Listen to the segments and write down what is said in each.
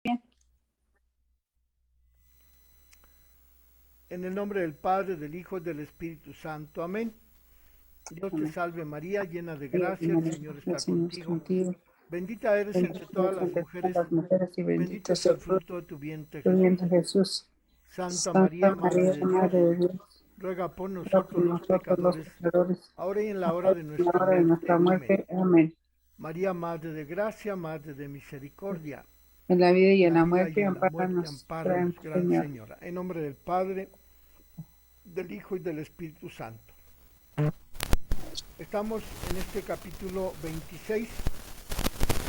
Bien. En el nombre del Padre, del Hijo y del Espíritu Santo. Amén. Dios te Amén. salve María, llena de María, gracia, el llena de Señor gracia, el está Señor es contigo. contigo. Bendita eres entre Bendita todas eres las entre todas mujeres, las mujeres y bendito bendito es es el el fruto fruto de tu vientre de tu Jesús. vientre, Jesús. Santa Santa María, Madre María, de Dios, Madre de Dios, ruega por ruega por nosotros los nosotros los pecadores, pecadores, ahora y en la hora ahora de y en la nuestra hora de nuestra muerte. Amén. muerte. Amén. María, Madre de gracia, Madre de misericordia, En la vida y en en la la vida y muerte, en la muerte, ampáranos, ampáranos, Gran Gran Señor. Señora. En nombre del Padre, del Hijo y del Espíritu Santo. Estamos en este capítulo 26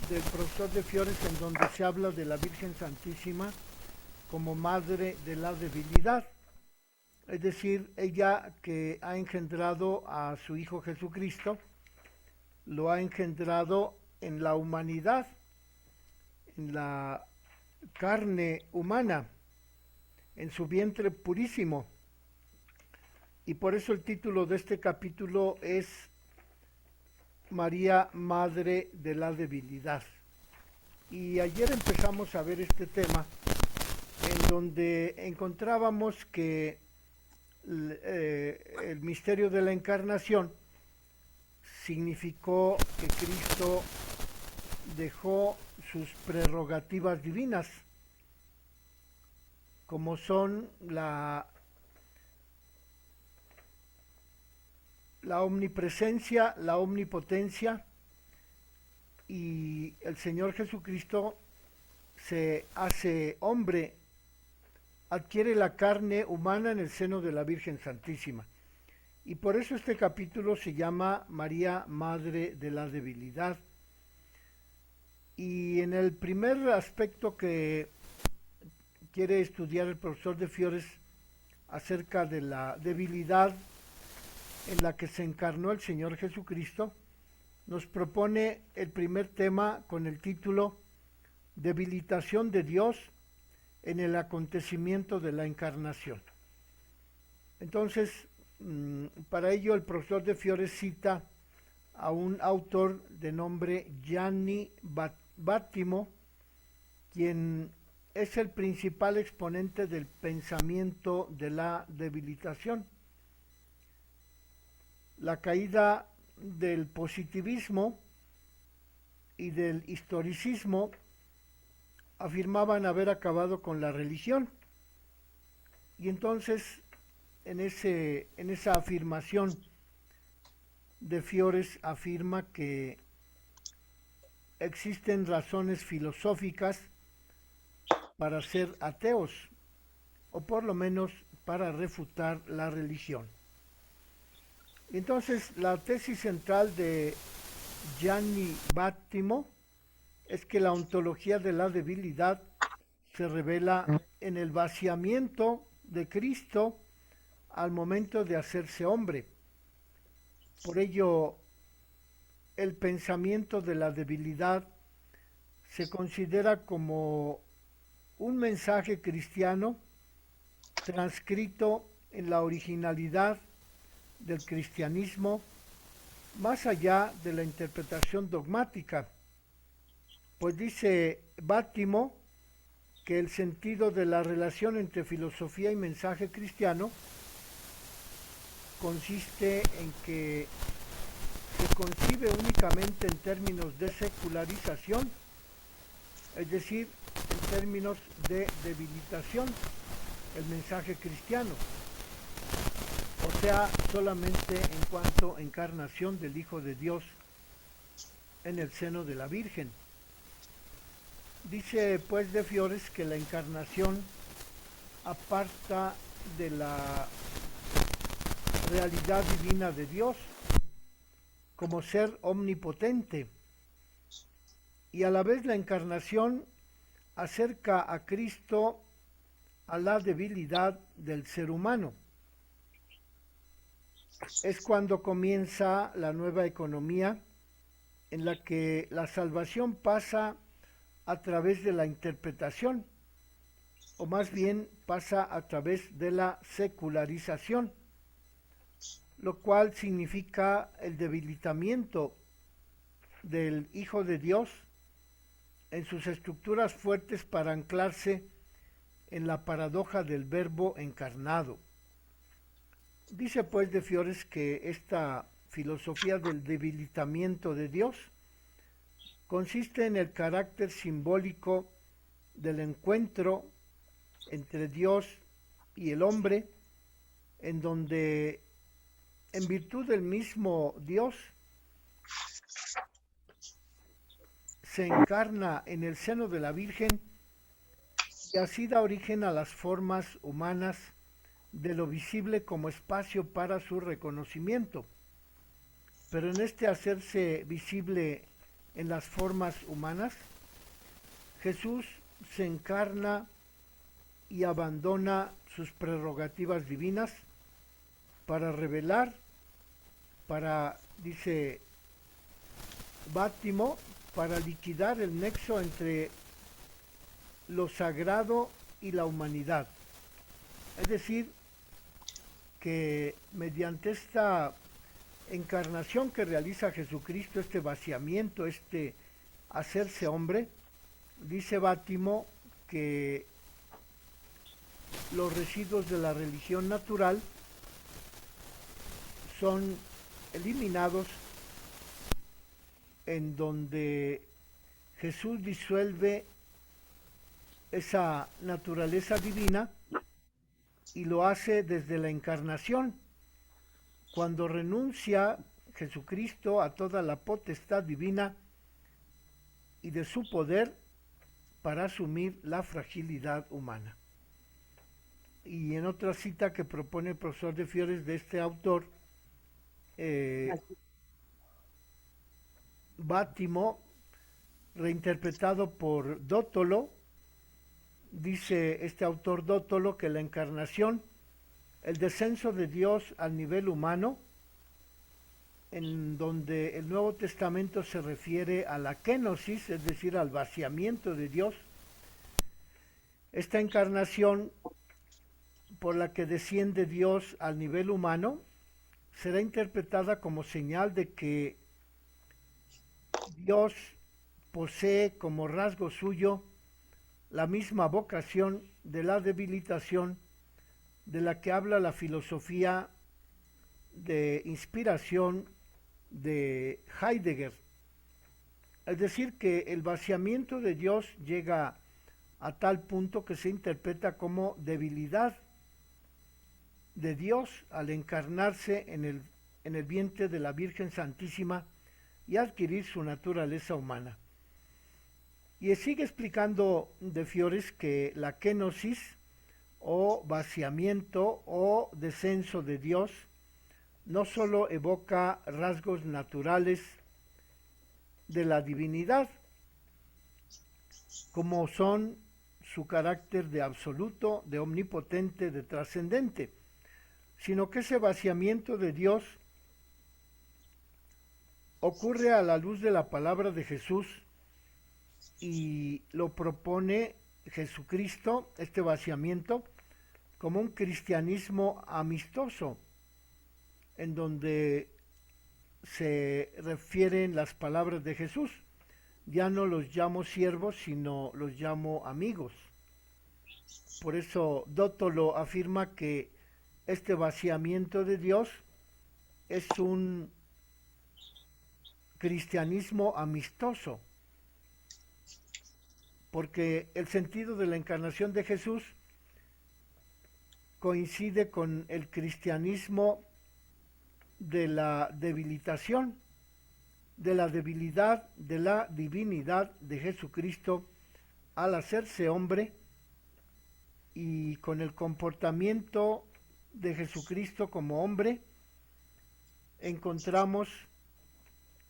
del profesor de Fiores, en donde se habla de la Virgen Santísima como madre de la debilidad, es decir, ella que ha engendrado a su Hijo Jesucristo, lo ha engendrado en la humanidad, en la carne humana, en su vientre purísimo. Y por eso el título de este capítulo es María, Madre de la Debilidad. Y ayer empezamos a ver este tema en donde encontrábamos que el misterio de la encarnación significó que Cristo dejó sus prerrogativas divinas, como son la omnipresencia, la omnipotencia, y el Señor Jesucristo se hace hombre, adquiere la carne humana en el seno de la Virgen Santísima. Y por eso este capítulo se llama María, Madre de la Debilidad. Y en el primer aspecto que quiere estudiar el profesor de Fiores acerca de la debilidad en la que se encarnó el Señor Jesucristo, nos propone el primer tema con el título Debilitación de Dios en el acontecimiento de la encarnación. Entonces, para ello el profesor de Fiores cita a un autor de nombre Gianni Battimo, quien es el principal exponente del pensamiento de la debilitación. La caída del positivismo y del historicismo afirmaban haber acabado con la religión. Y entonces, en esa afirmación de Fiores afirma que existen razones filosóficas para ser ateos, o por lo menos para refutar la religión. Entonces, la tesis central de Gianni Battimo es que la ontología de la debilidad se revela en el vaciamiento de Cristo al momento de hacerse hombre. Por ello, el pensamiento de la debilidad se considera como un mensaje cristiano transcrito en la originalidad del cristianismo más allá de la interpretación dogmática, pues dice Bátimo que el sentido de la relación entre filosofía y mensaje cristiano consiste en que se concibe únicamente en términos de secularización, es decir, en términos de debilitación, el mensaje cristiano, o sea, solamente en cuanto a encarnación del Hijo de Dios en el seno de la Virgen. Dice pues de Fiores que la encarnación aparta de la realidad divina de Dios como ser omnipotente, y a la vez la encarnación acerca a Cristo a la debilidad del ser humano. Es cuando comienza la nueva economía en la que la salvación pasa a través de la interpretación, o más bien pasa a través de la secularización, lo cual significa el debilitamiento del Hijo de Dios en sus estructuras fuertes para anclarse en la paradoja del verbo encarnado. Dice pues de Fiores que esta filosofía del debilitamiento de Dios consiste en el carácter simbólico del encuentro entre Dios y el hombre, en donde, en virtud del mismo Dios, se encarna en el seno de la Virgen y así da origen a las formas humanas de lo visible como espacio para su reconocimiento. Pero en este hacerse visible en las formas humanas, Jesús se encarna y abandona sus prerrogativas divinas para revelar, para, dice Bátimo, para liquidar el nexo entre lo sagrado y la humanidad. Es decir, que mediante esta encarnación que realiza Jesucristo, este vaciamiento, este hacerse hombre, dice Bátimo que los residuos de la religión natural son eliminados en donde Jesús disuelve esa naturaleza divina y lo hace desde la encarnación, cuando renuncia Jesucristo a toda la potestad divina y de su poder para asumir la fragilidad humana. Y en otra cita que propone el profesor de Fiores de este autor, Bátimo, reinterpretado por Dótolo, dice este autor Dótolo que la encarnación, el descenso de Dios al nivel humano, en donde el Nuevo Testamento se refiere a la kenosis, es decir, al vaciamiento de Dios, esta encarnación por la que desciende Dios al nivel humano será interpretada como señal de que Dios posee como rasgo suyo la misma vocación de la debilitación de la que habla la filosofía de inspiración de Heidegger. Es decir, que el vaciamiento de Dios llega a tal punto que se interpreta como debilidad de Dios al encarnarse en el vientre de la Virgen Santísima y adquirir su naturaleza humana. Y sigue explicando de Fiores que la kenosis o vaciamiento o descenso de Dios no sólo evoca rasgos naturales de la divinidad, como son su carácter de absoluto, de omnipotente, de trascendente, sino que ese vaciamiento de Dios ocurre a la luz de la palabra de Jesús y lo propone Jesucristo, este vaciamiento, como un cristianismo amistoso, en donde se refieren las palabras de Jesús. Ya no los llamo siervos, sino los llamo amigos. Por eso Dótolo afirma que este vaciamiento de Dios es un cristianismo amistoso, porque el sentido de la encarnación de Jesús coincide con el cristianismo de la debilitación, de la debilidad de la divinidad de Jesucristo al hacerse hombre, y con el comportamiento de Jesucristo como hombre encontramos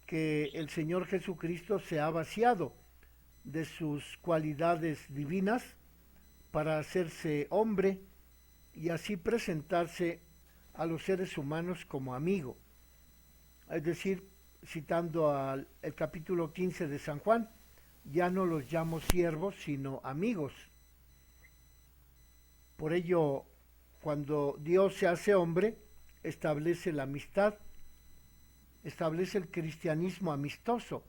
que el Señor Jesucristo se ha vaciado de sus cualidades divinas para hacerse hombre y así presentarse a los seres humanos como amigo. Es decir, citando el capítulo 15 de San Juan, ya no los llamo siervos, sino amigos. Por ello, cuando Dios se hace hombre, establece la amistad, establece el cristianismo amistoso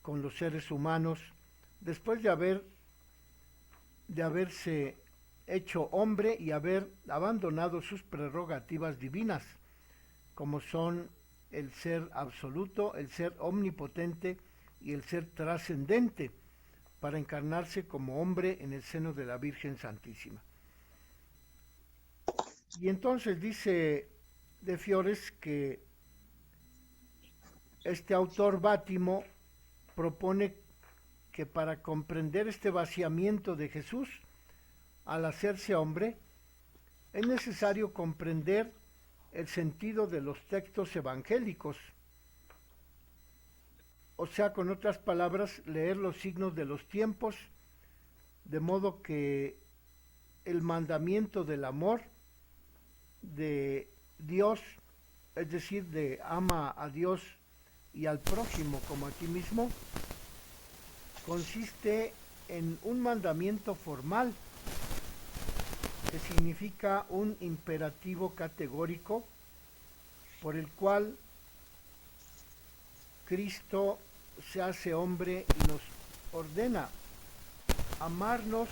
con los seres humanos después de haberse hecho hombre y haber abandonado sus prerrogativas divinas, como son el ser absoluto, el ser omnipotente y el ser trascendente, para encarnarse como hombre en el seno de la Virgen Santísima. Y entonces dice de Fiores que este autor Bátimo propone que para comprender este vaciamiento de Jesús al hacerse hombre, es necesario comprender el sentido de los textos evangélicos, o sea, con otras palabras, leer los signos de los tiempos, de modo que el mandamiento del amor de Dios, es decir, de ama a Dios y al prójimo como a ti mismo, consiste en un mandamiento formal que significa un imperativo categórico por el cual Cristo se hace hombre y nos ordena amarnos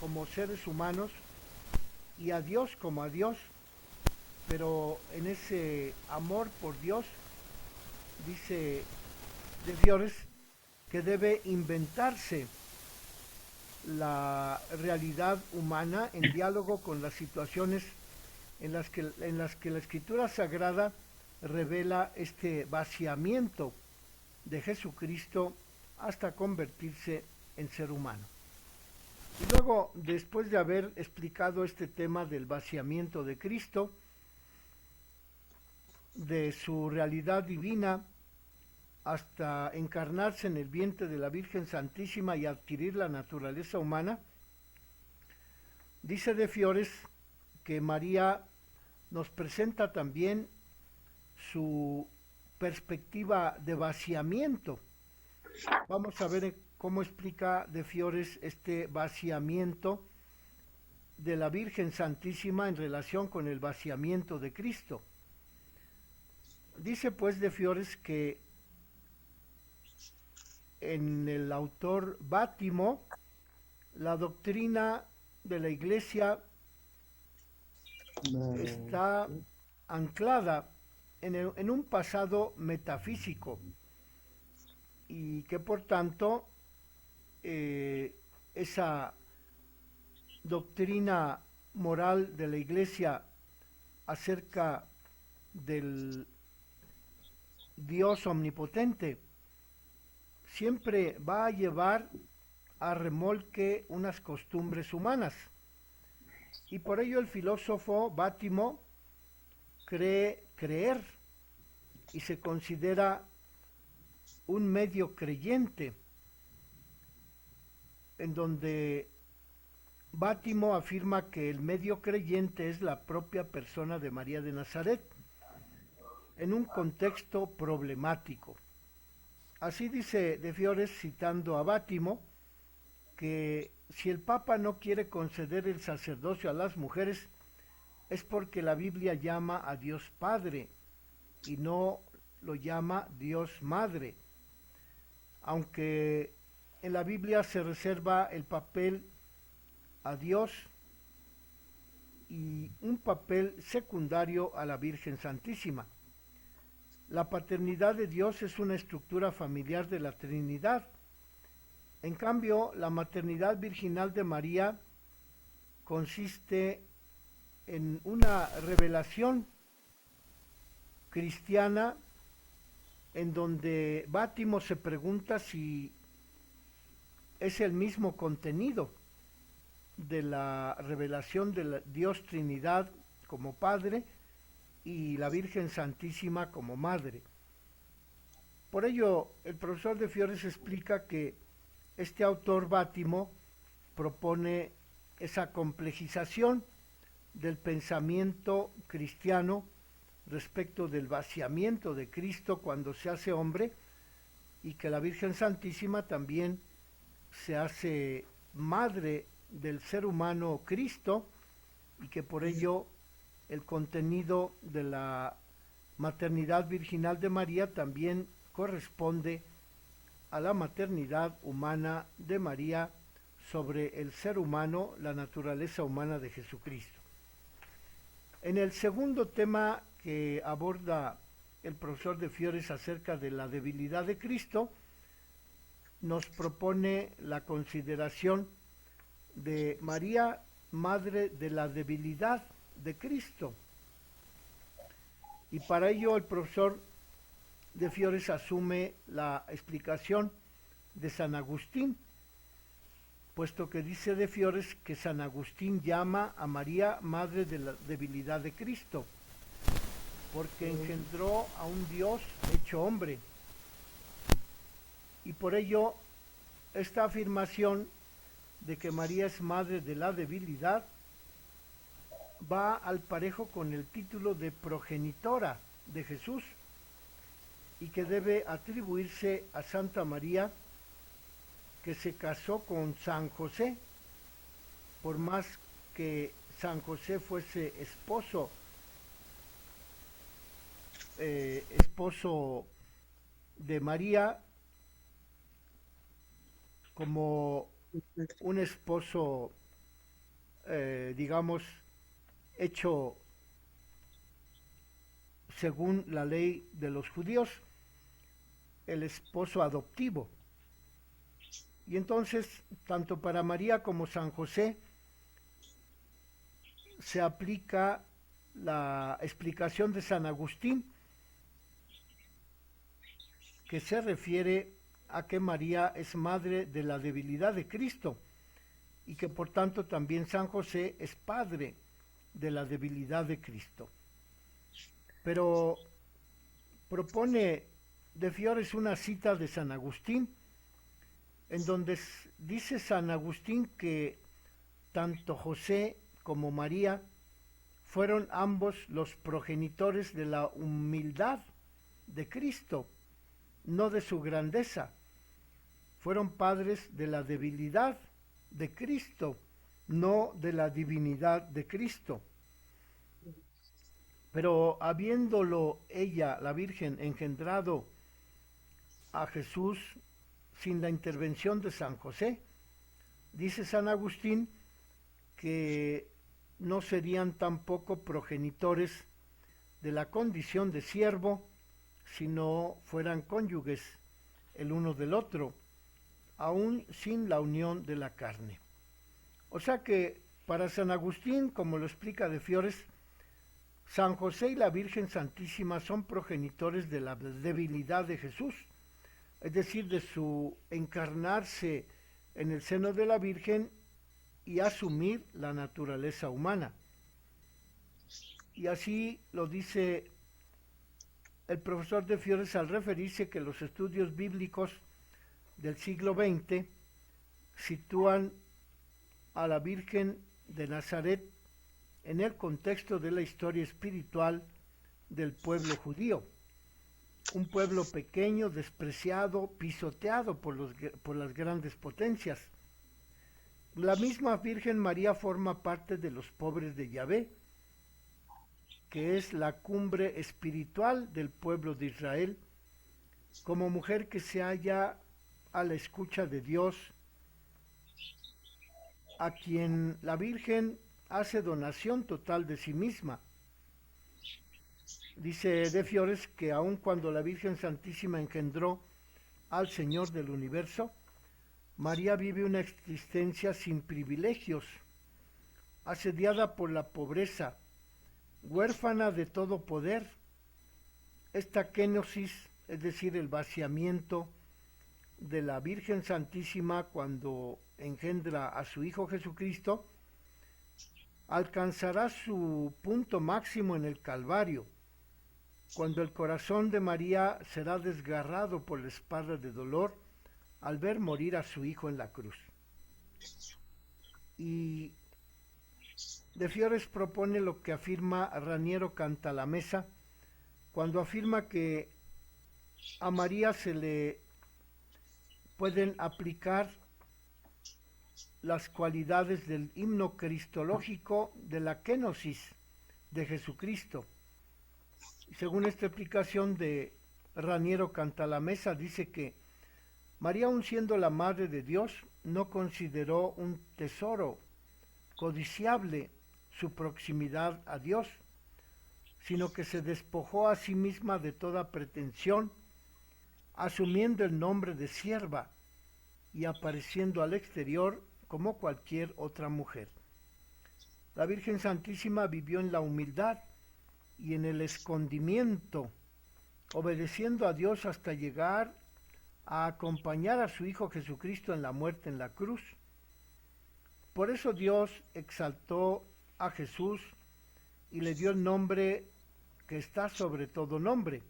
como seres humanos y a Dios como a Dios, pero en ese amor por Dios, dice de Fiores, que debe inventarse la realidad humana en diálogo con las situaciones en las que la Escritura Sagrada revela este vaciamiento de Jesucristo hasta convertirse en ser humano. Y luego, después de haber explicado este tema del vaciamiento de Cristo, de su realidad divina, hasta encarnarse en el vientre de la Virgen Santísima y adquirir la naturaleza humana, dice de Fiores que María nos presenta también su perspectiva de vaciamiento. Vamos a ver cómo explica de Fiores este vaciamiento de la Virgen Santísima en relación con el vaciamiento de Cristo. Dice pues de Fiores que en el autor Bátimo, la doctrina de la Iglesia está anclada en un pasado metafísico y que por tanto esa doctrina moral de la Iglesia acerca del Dios omnipotente siempre va a llevar a remolque unas costumbres humanas. Y por ello el filósofo Bátimo cree creer y se considera un medio creyente, en donde Bátimo afirma que el medio creyente es la propia persona de María de Nazaret, en un contexto problemático. Así dice de Fiores, citando a Bátimo, que si el Papa no quiere conceder el sacerdocio a las mujeres, es porque la Biblia llama a Dios Padre y no lo llama Dios Madre, aunque en la Biblia se reserva el papel a Dios y un papel secundario a la Virgen Santísima. La paternidad de Dios es una estructura familiar de la Trinidad. En cambio, la maternidad virginal de María consiste en una revelación cristiana en donde Bátimo se pregunta si es el mismo contenido de la revelación de la Dios Trinidad como Padre y la Virgen Santísima como Madre. Por ello, el profesor de Fiores explica que este autor Bátimo propone esa complejización del pensamiento cristiano respecto del vaciamiento de Cristo cuando se hace hombre y que la Virgen Santísima también se hace madre del ser humano Cristo y que por ello el contenido de la maternidad virginal de María también corresponde a la maternidad humana de María sobre el ser humano, la naturaleza humana de Jesucristo. En el segundo tema que aborda el profesor de Fiores acerca de la debilidad de Cristo, nos propone la consideración de María, madre de la debilidad de Cristo. Y para ello el profesor de Fiores asume la explicación de San Agustín, puesto que dice de Fiores que San Agustín llama a María madre de la debilidad de Cristo, porque engendró a un Dios hecho hombre. Y por ello esta afirmación de que María es madre de la debilidad va al parejo con el título de progenitora de Jesús y que debe atribuirse a Santa María, que se casó con San José, por más que San José fuese esposo de María, como un esposo, digamos, hecho según la ley de los judíos, el esposo adoptivo. Y entonces, tanto para María como San José, se aplica la explicación de San Agustín, que se refiere a que María es madre de la debilidad de Cristo y que por tanto también San José es padre de la debilidad de Cristo. Pero propone de Fiores una cita de San Agustín, en donde dice San Agustín que tanto José como María fueron ambos los progenitores de la humildad de Cristo, no de su grandeza. Fueron padres de la debilidad de Cristo, no de la divinidad de Cristo. Pero habiéndolo ella, la Virgen, engendrado a Jesús sin la intervención de San José, dice San Agustín que no serían tampoco progenitores de la condición de siervo si no fueran cónyuges el uno del otro, aún sin la unión de la carne. O sea que para San Agustín, como lo explica de Fiores, San José y la Virgen Santísima son progenitores de la debilidad de Jesús, es decir, de su encarnarse en el seno de la Virgen y asumir la naturaleza humana. Y así lo dice el profesor de Fiores al referirse que los estudios bíblicos del siglo XX sitúan a la Virgen de Nazaret en el contexto de la historia espiritual del pueblo judío, un pueblo pequeño, despreciado, pisoteado por las grandes potencias. La misma Virgen María forma parte de los pobres de Yahvé, que es la cumbre espiritual del pueblo de Israel, como mujer que se halla a la escucha de Dios, a quien la Virgen hace donación total de sí misma. Dice de Fiores que aun cuando la Virgen Santísima engendró al Señor del universo, María vive una existencia sin privilegios, asediada por la pobreza, huérfana de todo poder. Esta kenosis, es decir, el vaciamiento de la Virgen Santísima cuando engendra a su Hijo Jesucristo, alcanzará su punto máximo en el Calvario, cuando el corazón de María será desgarrado por la espada de dolor al ver morir a su Hijo en la cruz. Y de Fiores propone lo que afirma Raniero Cantalamessa cuando afirma que a María se le pueden aplicar las cualidades del himno cristológico de la kenosis de Jesucristo. Según esta explicación de Raniero Cantalamessa, dice que María, aun siendo la madre de Dios, no consideró un tesoro codiciable su proximidad a Dios, sino que se despojó a sí misma de toda pretensión, asumiendo el nombre de sierva y apareciendo al exterior como cualquier otra mujer. La Virgen Santísima vivió en la humildad y en el escondimiento, obedeciendo a Dios hasta llegar a acompañar a su Hijo Jesucristo en la muerte en la cruz. Por eso Dios exaltó a Jesús y le dio el nombre que está sobre todo nombre,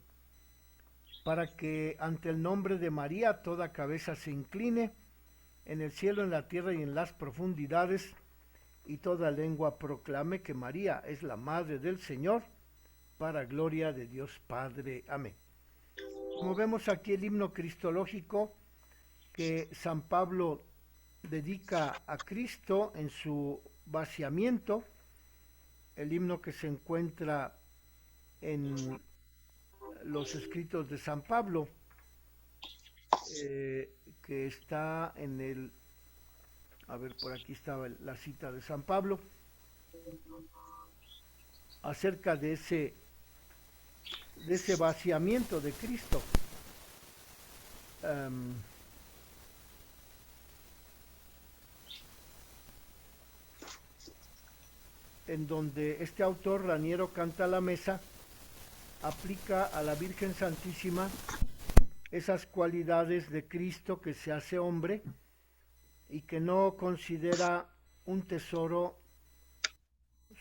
para que ante el nombre de María toda cabeza se incline, en el cielo, en la tierra y en las profundidades, y toda lengua proclame que María es la Madre del Señor, para gloria de Dios Padre. Amén. Como vemos aquí el himno cristológico que San Pablo dedica a Cristo en su vaciamiento, el himno que se encuentra en los escritos de San Pablo, que está en el, a ver, por aquí estaba la cita de San Pablo, acerca de ese vaciamiento de Cristo. En donde este autor, Raniero Cantalamessa, aplica a la Virgen Santísima esas cualidades de Cristo que se hace hombre y que no considera un tesoro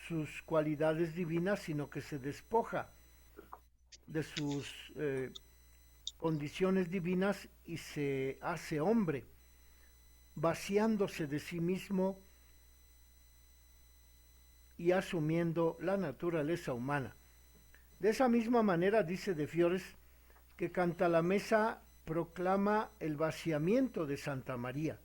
sus cualidades divinas, sino que se despoja de sus condiciones divinas y se hace hombre, vaciándose de sí mismo y asumiendo la naturaleza humana. De esa misma manera dice De Fiores que Cantalamessa proclama el vaciamiento de Santa María,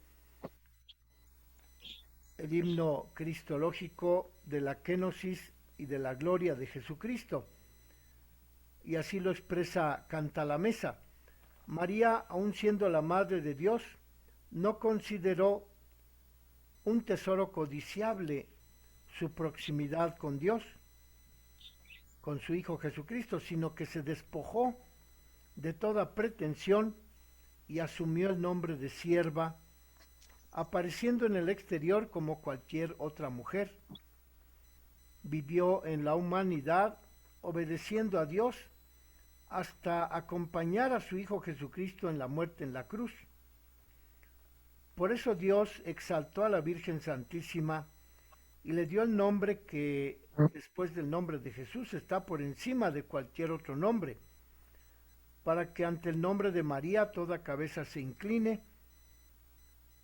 el himno cristológico de la kenosis y de la gloria de Jesucristo. Y así lo expresa Cantalamessa. María, aun siendo la Madre de Dios, no consideró un tesoro codiciable su proximidad con Dios, con su Hijo Jesucristo, sino que se despojó de toda pretensión y asumió el nombre de sierva, apareciendo en el exterior como cualquier otra mujer. Vivió en la humanidad, obedeciendo a Dios, hasta acompañar a su Hijo Jesucristo en la muerte en la cruz. Por eso Dios exaltó a la Virgen Santísima y le dio el nombre que, después del nombre de Jesús, está por encima de cualquier otro nombre, para que ante el nombre de María toda cabeza se incline,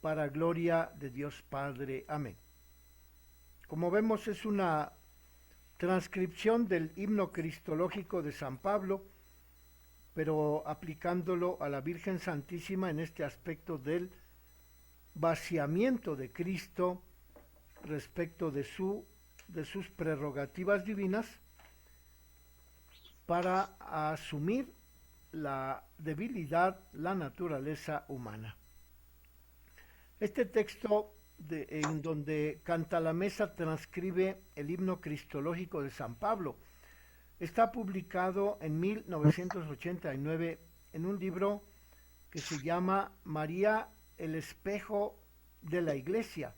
para gloria de Dios Padre. Amén. Como vemos, es una transcripción del himno cristológico de San Pablo, pero aplicándolo a la Virgen Santísima en este aspecto del vaciamiento de Cristo respecto de sus prerrogativas divinas para asumir la debilidad, la naturaleza humana. Este texto en donde Cantalamessa transcribe el himno cristológico de San Pablo está publicado en 1989 en un libro que se llama María, el espejo de la Iglesia,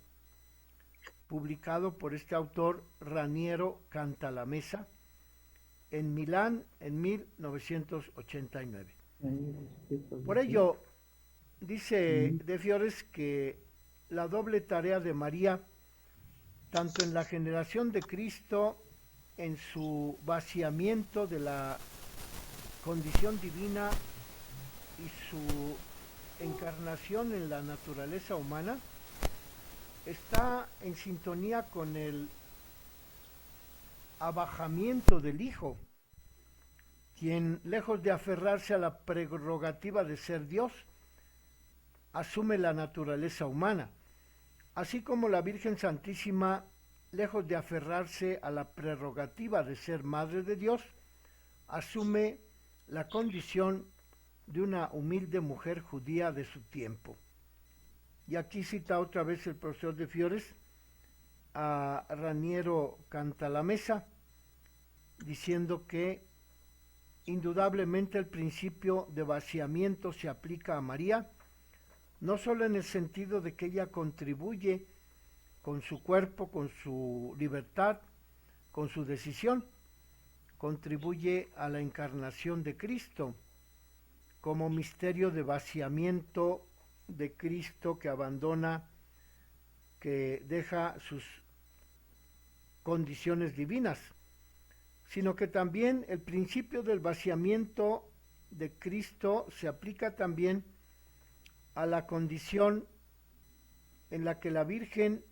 publicado por este autor Raniero Cantalamessa en Milán en 1989. Por ello, dice De Fiores que la doble tarea de María, tanto en la generación de Cristo, en su vaciamiento de la condición divina y su encarnación en la naturaleza humana, está en sintonía con el abajamiento del Hijo, quien, lejos de aferrarse a la prerrogativa de ser Dios, asume la naturaleza humana, así como la Virgen Santísima, lejos de aferrarse a la prerrogativa de ser Madre de Dios, asume la condición de una humilde mujer judía de su tiempo. Y aquí cita otra vez el profesor de Fiores a Raniero Cantalamessa, diciendo que indudablemente el principio de vaciamiento se aplica a María, no solo en el sentido de que ella contribuye con su cuerpo, con su libertad, con su decisión, contribuye a la encarnación de Cristo como misterio de vaciamiento de Cristo que abandona, que deja sus condiciones divinas, sino que también el principio del vaciamiento de Cristo se aplica también a la condición en la que la Virgen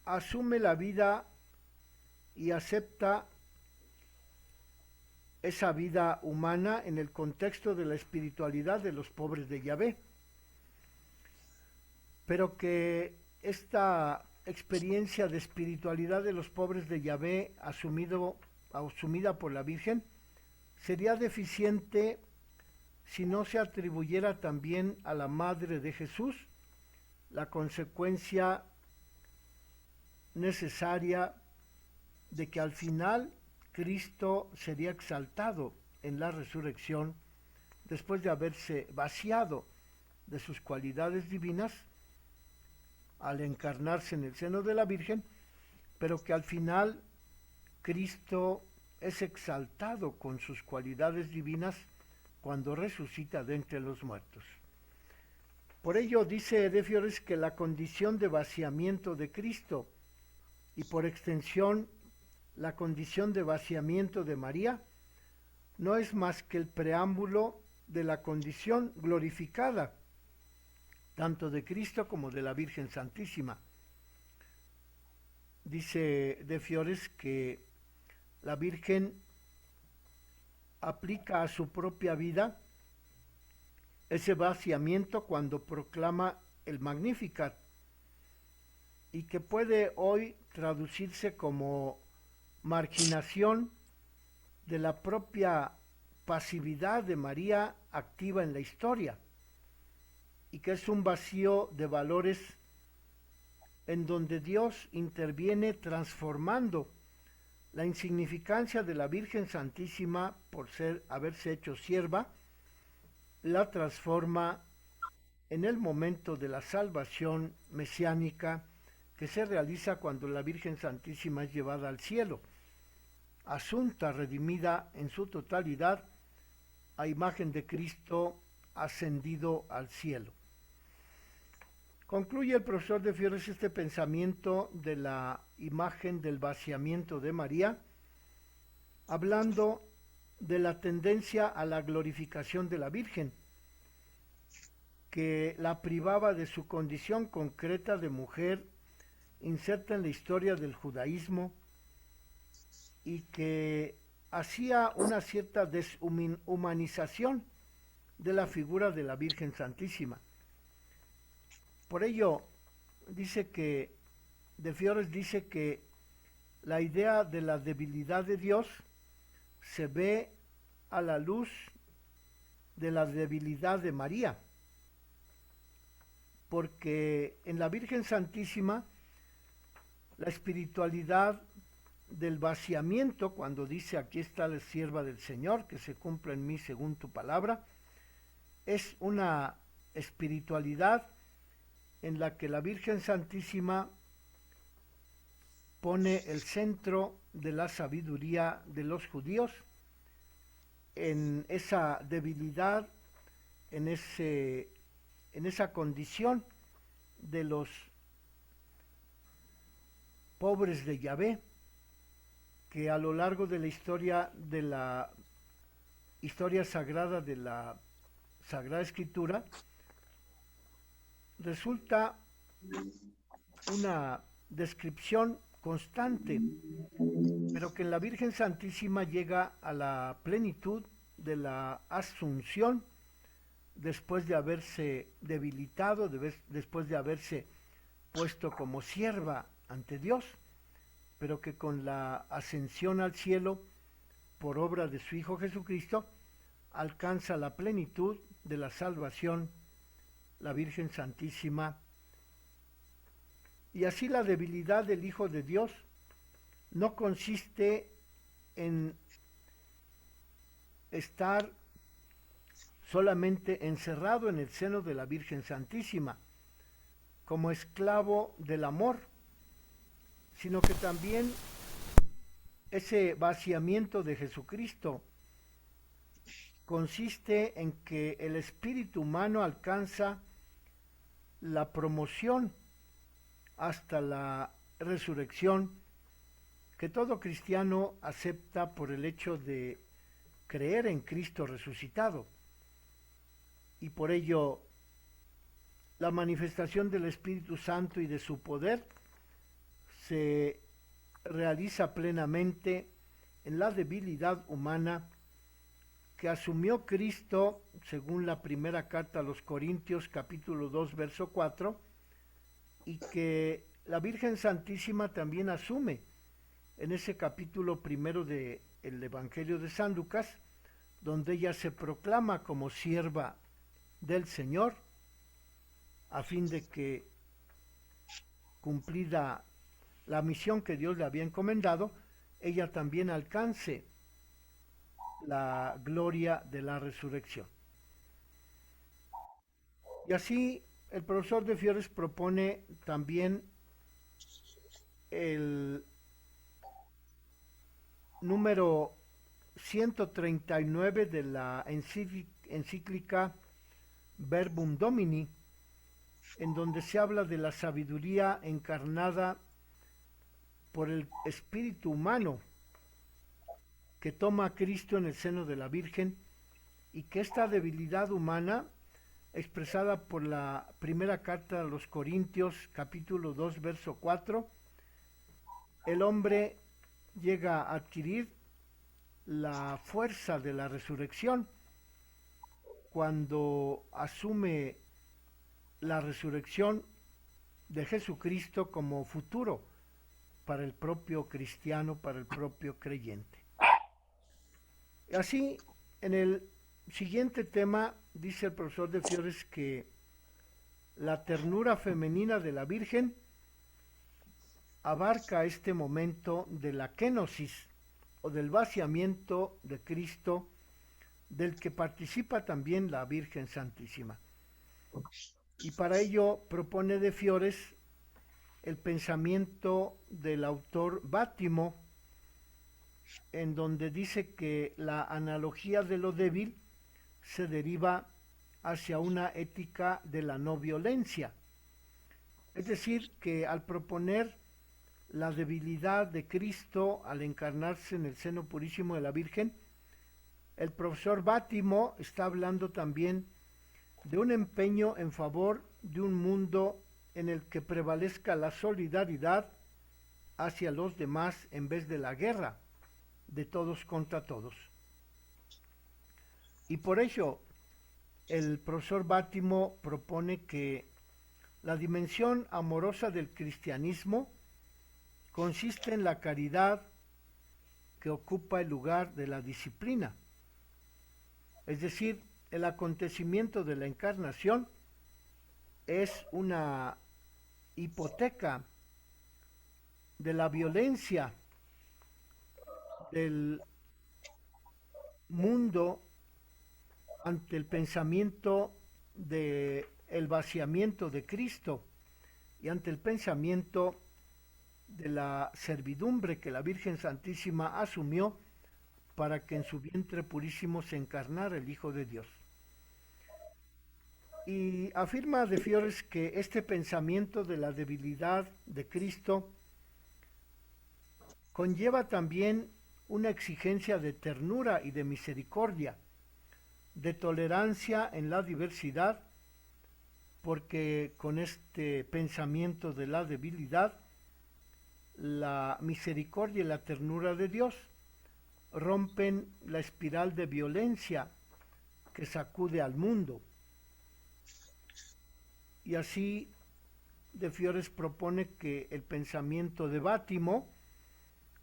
asume la vida y acepta esa vida humana en el contexto de la espiritualidad de los pobres de Yahvé, pero que esta experiencia de espiritualidad de los pobres de Yahvé asumida por la Virgen sería deficiente si no se atribuyera también a la Madre de Jesús la consecuencia necesaria de que al final Cristo sería exaltado en la resurrección después de haberse vaciado de sus cualidades divinas al encarnarse en el seno de la Virgen, pero que al final Cristo es exaltado con sus cualidades divinas cuando resucita de entre los muertos. Por ello dice de Fiores que la condición de vaciamiento de Cristo y por extensión la condición de vaciamiento de María no es más que el preámbulo de la condición glorificada tanto de Cristo como de la Virgen Santísima. Dice de Fiores que la Virgen aplica a su propia vida ese vaciamiento cuando proclama el Magnificat, y que puede hoy traducirse como marginación de la propia pasividad de María activa en la historia, y que es un vacío de valores en donde Dios interviene transformando la insignificancia de la Virgen Santísima por haberse hecho sierva, la transforma en el momento de la salvación mesiánica que se realiza cuando la Virgen Santísima es llevada al cielo, asunta, redimida en su totalidad a imagen de Cristo ascendido al cielo. Concluye el profesor de Fiores este pensamiento de la imagen del vaciamiento de María, hablando de la tendencia a la glorificación de la Virgen, que la privaba de su condición concreta de mujer inserta en la historia del judaísmo y que hacía una cierta deshumanización de la figura de la Virgen Santísima. Por ello, de Fiores dice que la idea de la debilidad de Dios se ve a la luz de la debilidad de María, porque en la Virgen Santísima la espiritualidad del vaciamiento, cuando dice aquí está la sierva del Señor, que se cumpla en mí según tu palabra, es una espiritualidad en la que la Virgen Santísima pone el centro de la sabiduría de los judíos en esa debilidad, en esa condición de los pobres de Yahvé, que a lo largo de la historia sagrada de la Sagrada Escritura, resulta una descripción constante, pero que en la Virgen Santísima llega a la plenitud de la asunción después de haberse debilitado, después de haberse puesto como sierva ante Dios, pero que con la ascensión al cielo por obra de su Hijo Jesucristo alcanza la plenitud de la salvación, la Virgen Santísima, y así la debilidad del Hijo de Dios no consiste en estar solamente encerrado en el seno de la Virgen Santísima, como esclavo del amor, sino que también ese vaciamiento de Jesucristo consiste en que el espíritu humano alcanza la promoción hasta la resurrección que todo cristiano acepta por el hecho de creer en Cristo resucitado. Y por ello la manifestación del Espíritu Santo y de su poder se realiza plenamente en la debilidad humana que asumió Cristo, según la primera carta a los Corintios, capítulo 2, verso 4, y que la Virgen Santísima también asume en ese capítulo primero del Evangelio de San Lucas, donde ella se proclama como sierva del Señor, a fin de que, cumplida la misión que Dios le había encomendado, ella también alcance la gloria de la resurrección. Y así el profesor de Fiores propone también el número 139 de la encíclica Verbum Domini, en donde se habla de la sabiduría encarnada por el espíritu humano que toma a Cristo en el seno de la Virgen, y que esta debilidad humana, expresada por la primera carta a los Corintios, capítulo 2, verso 4, el hombre llega a adquirir la fuerza de la resurrección cuando asume la resurrección de Jesucristo como futuro para el propio cristiano, para el propio creyente. Así, en el siguiente tema, dice el profesor de Fiores que la ternura femenina de la Virgen abarca este momento de la kenosis o del vaciamiento de Cristo, del que participa también la Virgen Santísima. Y para ello propone de Fiores el pensamiento del autor Bátimo, en donde dice que la analogía de lo débil se deriva hacia una ética de la no violencia. Es decir, que al proponer la debilidad de Cristo al encarnarse en el seno purísimo de la Virgen, el profesor Bátimo está hablando también de un empeño en favor de un mundo en el que prevalezca la solidaridad hacia los demás en vez de la guerra de todos contra todos. Y por ello el profesor Bátimo propone que la dimensión amorosa del cristianismo consiste en la caridad que ocupa el lugar de la disciplina. Es decir, el acontecimiento de la encarnación es una hipoteca de la violencia del mundo ante el pensamiento de el vaciamiento de Cristo y ante el pensamiento de la servidumbre que la Virgen Santísima asumió para que en su vientre purísimo se encarnara el Hijo de Dios. Y afirma de Fiores que este pensamiento de la debilidad de Cristo conlleva también una exigencia de ternura y de misericordia, de tolerancia en la diversidad, porque con este pensamiento de la debilidad, la misericordia y la ternura de Dios rompen la espiral de violencia que sacude al mundo. Y así de Fiores propone que el pensamiento de Bátimo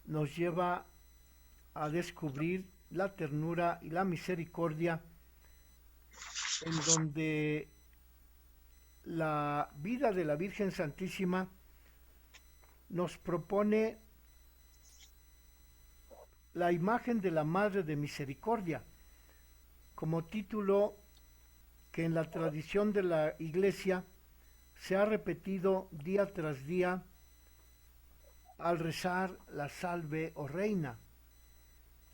nos lleva a descubrir la ternura y la misericordia en donde la vida de la Virgen Santísima nos propone la imagen de la Madre de Misericordia como título que en la tradición de la Iglesia se ha repetido día tras día al rezar la Salve o Reina,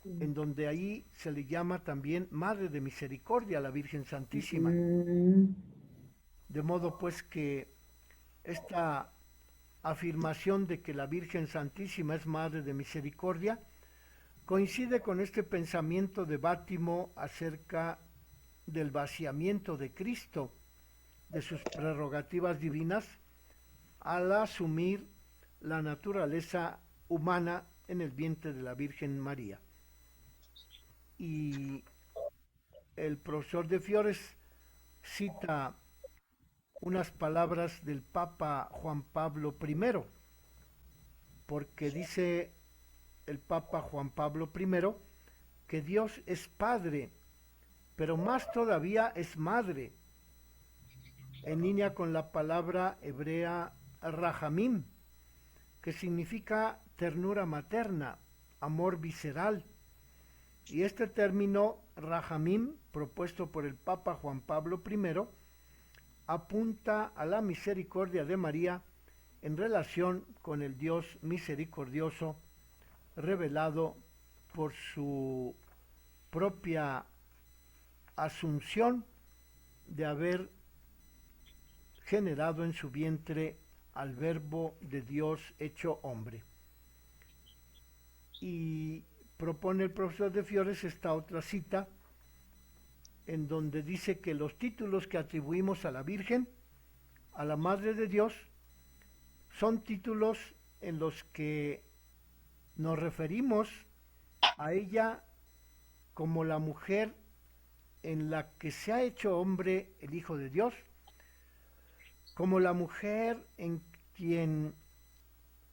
en donde ahí se le llama también Madre de Misericordia a la Virgen Santísima. Mm, De modo pues que esta afirmación de que la Virgen Santísima es Madre de Misericordia coincide con este pensamiento de Bátimo acerca del vaciamiento de Cristo de sus prerrogativas divinas al asumir la naturaleza humana en el vientre de la Virgen María. Y el profesor de Fiores cita unas palabras del Papa Juan Pablo I, porque dice el Papa Juan Pablo I que Dios es Padre, pero más todavía es Madre, en línea con la palabra hebrea rahamim, que significa ternura materna, amor visceral. Y este término rahamim, propuesto por el Papa Juan Pablo I, apunta a la misericordia de María en relación con el Dios misericordioso revelado por su propia asunción de haber generado en su vientre al Verbo de Dios hecho hombre. Y propone el profesor de Fiores esta otra cita en donde dice que los títulos que atribuimos a la Virgen, a la Madre de Dios, son títulos en los que nos referimos a ella como la mujer en la que se ha hecho hombre el Hijo de Dios, como la mujer en quien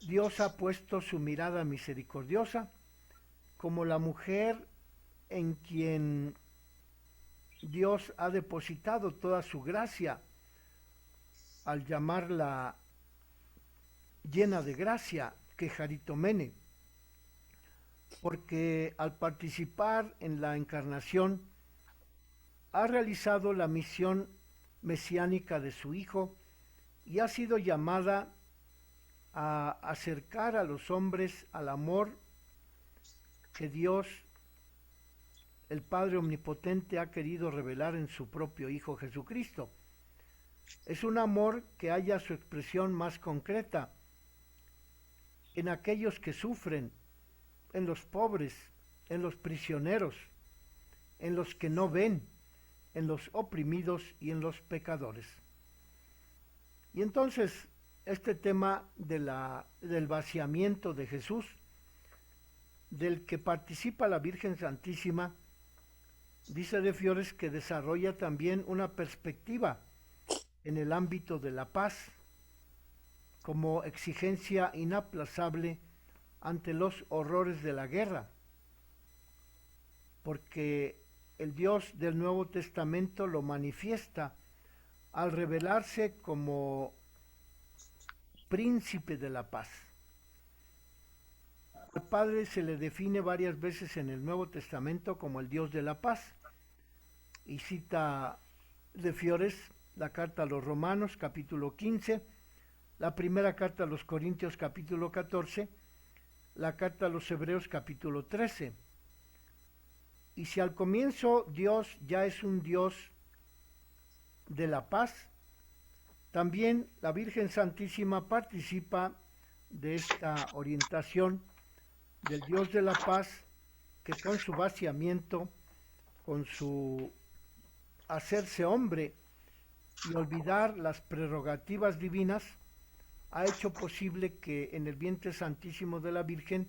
Dios ha puesto su mirada misericordiosa, como la mujer en quien Dios ha depositado toda su gracia al llamarla llena de gracia, que Jaritomene, porque al participar en la encarnación ha realizado la misión mesiánica de su Hijo y ha sido llamada a acercar a los hombres al amor que Dios, el Padre Omnipotente, ha querido revelar en su propio Hijo Jesucristo. Es un amor que halla su expresión más concreta en aquellos que sufren, en los pobres, en los prisioneros, en los que no ven, en los oprimidos y en los pecadores. Y entonces este tema del vaciamiento de Jesús, del que participa la Virgen Santísima, dice de Fiores que desarrolla también una perspectiva en el ámbito de la paz, como exigencia inaplazable ante los horrores de la guerra, porque el Dios del Nuevo Testamento lo manifiesta al revelarse como príncipe de la paz. Al Padre se le define varias veces en el Nuevo Testamento como el Dios de la paz, y cita de Fiores la carta a los Romanos capítulo 15, la primera carta a los Corintios capítulo 14, la carta a los Hebreos capítulo 13. Y si al comienzo Dios ya es un Dios de la paz, también la Virgen Santísima participa de esta orientación del Dios de la paz, que con su vaciamiento, con su hacerse hombre y olvidar las prerrogativas divinas, ha hecho posible que en el vientre santísimo de la Virgen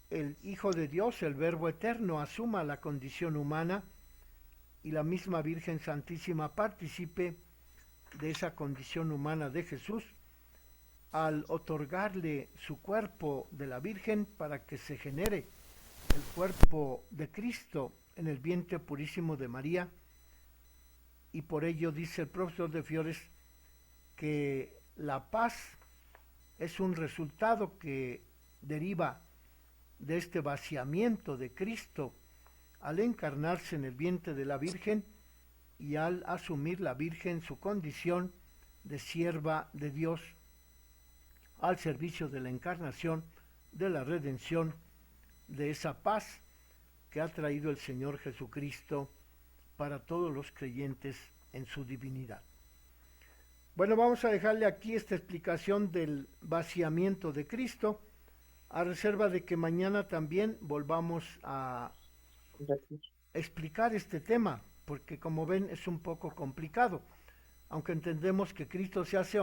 el Hijo de Dios, el Verbo eterno, asuma la condición humana y la misma Virgen Santísima participe de esa condición humana de Jesús al otorgarle su cuerpo de la Virgen para que se genere el cuerpo de Cristo en el vientre purísimo de María, y por ello dice el profesor de Fiores que la paz es un resultado que deriva de este vaciamiento de Cristo al encarnarse en el vientre de la Virgen y al asumir la Virgen su condición de sierva de Dios al servicio de la encarnación, de la redención, de esa paz que ha traído el Señor Jesucristo para todos los creyentes en su divinidad. Bueno, vamos a dejarle aquí esta explicación del vaciamiento de Cristo, a reserva de que mañana también volvamos a explicar este tema, porque como ven es un poco complicado, aunque entendemos que Cristo se hace